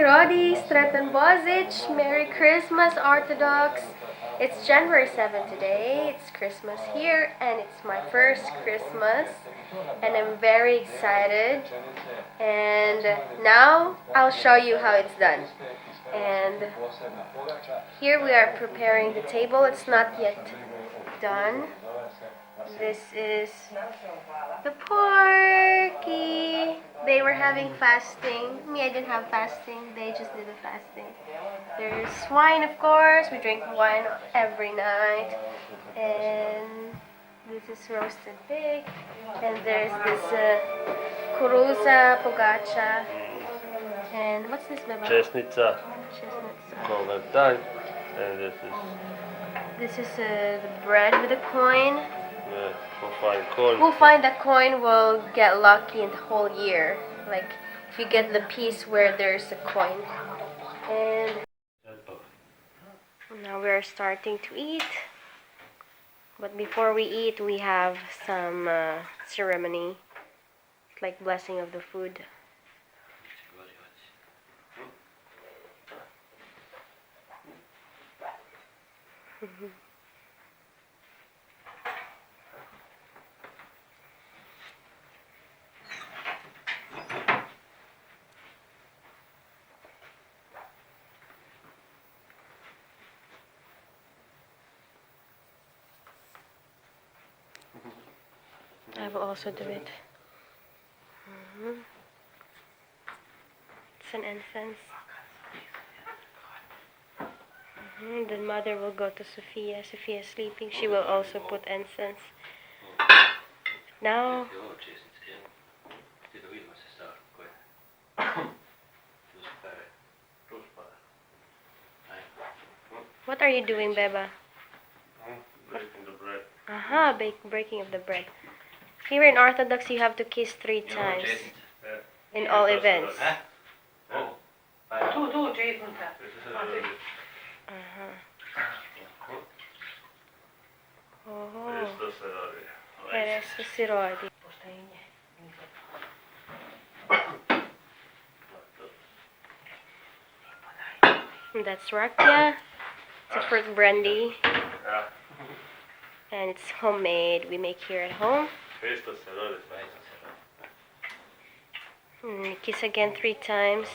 Rodi, Stretan Bozic. Merry Christmas, Orthodox. It's January 7th today. It's Christmas here, and it's my first Christmas. And I'm very excited. And now I'll show you how it's done. And here we are preparing the table. It's not yet done. This is the porky. They were having fasting. Me, I didn't have fasting. They just did a fasting. There's wine, of course. We drink wine every night. And this is roasted pig. And there's this kuruza, pogacha. And what's this, Beba? Česnica. Chestnut. And This is the bread with a coin. yeah, who find coin. Who find a coin will get lucky in the whole year. Like if you get the piece where there's a coin. And now we're starting to eat. But before we eat, we have some ceremony. It's like blessing of the food. I will also do it. It's an incense. Then mother will go to Sophia. Sophia is sleeping. She will also put incense. Now, what are you doing, Beba? Breaking the bread. Breaking of the bread. Here in Orthodox, you have to kiss 3 times in all events. That's rakija. It's a fruit brandy. And it's homemade. We make here at home. Kiss again 3 times.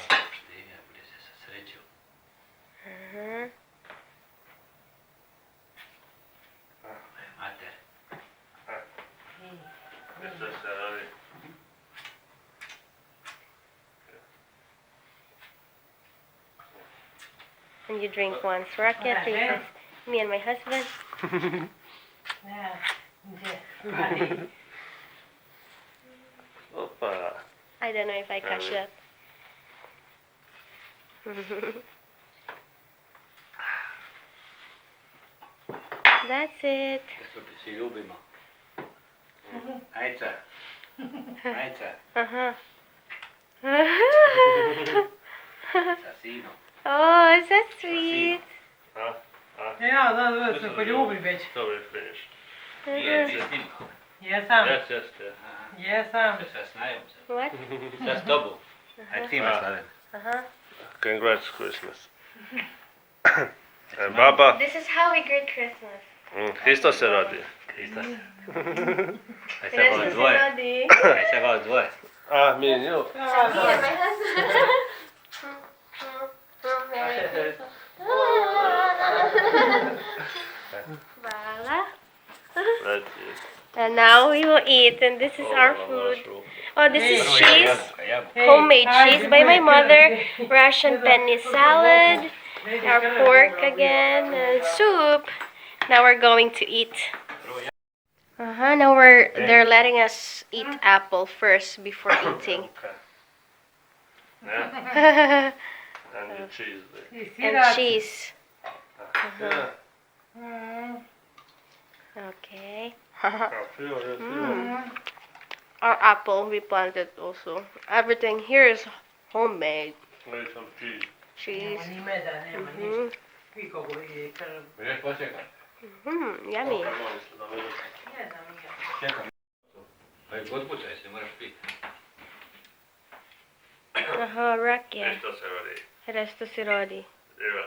And you drink once. Rakija 3 times. Me and my husband. I don't know if I catch that. That's it. Oh, is that sweet? Ja, da se poljubi već. So we finished. Jesam. Jesam. What? That's double. I think that's Congrats, Christmas. And Baba, This is how we greet Christmas. Hristo se rodi. Christmas is ready. Me and you. Me and my husband. Merry Christmas. Voila. That's it. And now we will eat, and this is our food. Oh, this is cheese, homemade cheese by my mother, Russian penny salad, our pork again, and soup. Now we're going to eat. Now they're letting us eat apple first before eating. Yeah. And the cheese there. And cheese. Okay. Our apple we planted also. Everything here is homemade. Maybe some cheese. Cheese. Yummy. Rakija. Hristo se rodi. Resto si rodi. Evo.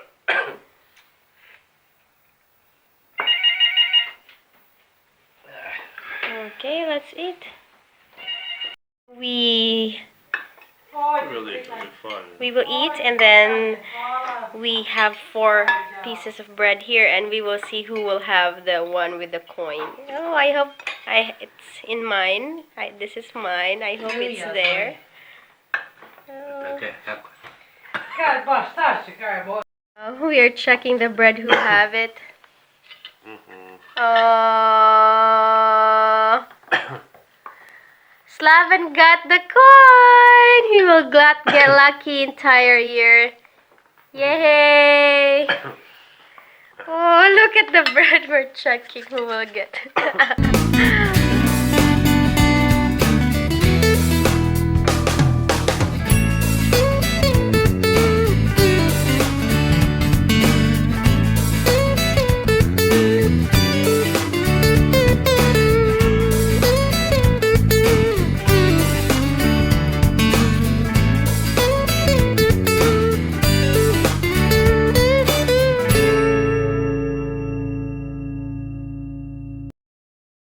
Okay, let's eat. We Really fun. will eat, and then we have 4 pieces of bread here, and we will see who will have the one with the coin. Oh, I hope it's in mine. This is mine. I hope it's there. Oh. Okay, have Kaj baš staće, kaj bo. We are checking the bread who have it. Slaven got the coin! He will get lucky entire year. Yay! Oh, look at the bread we're checking who will get.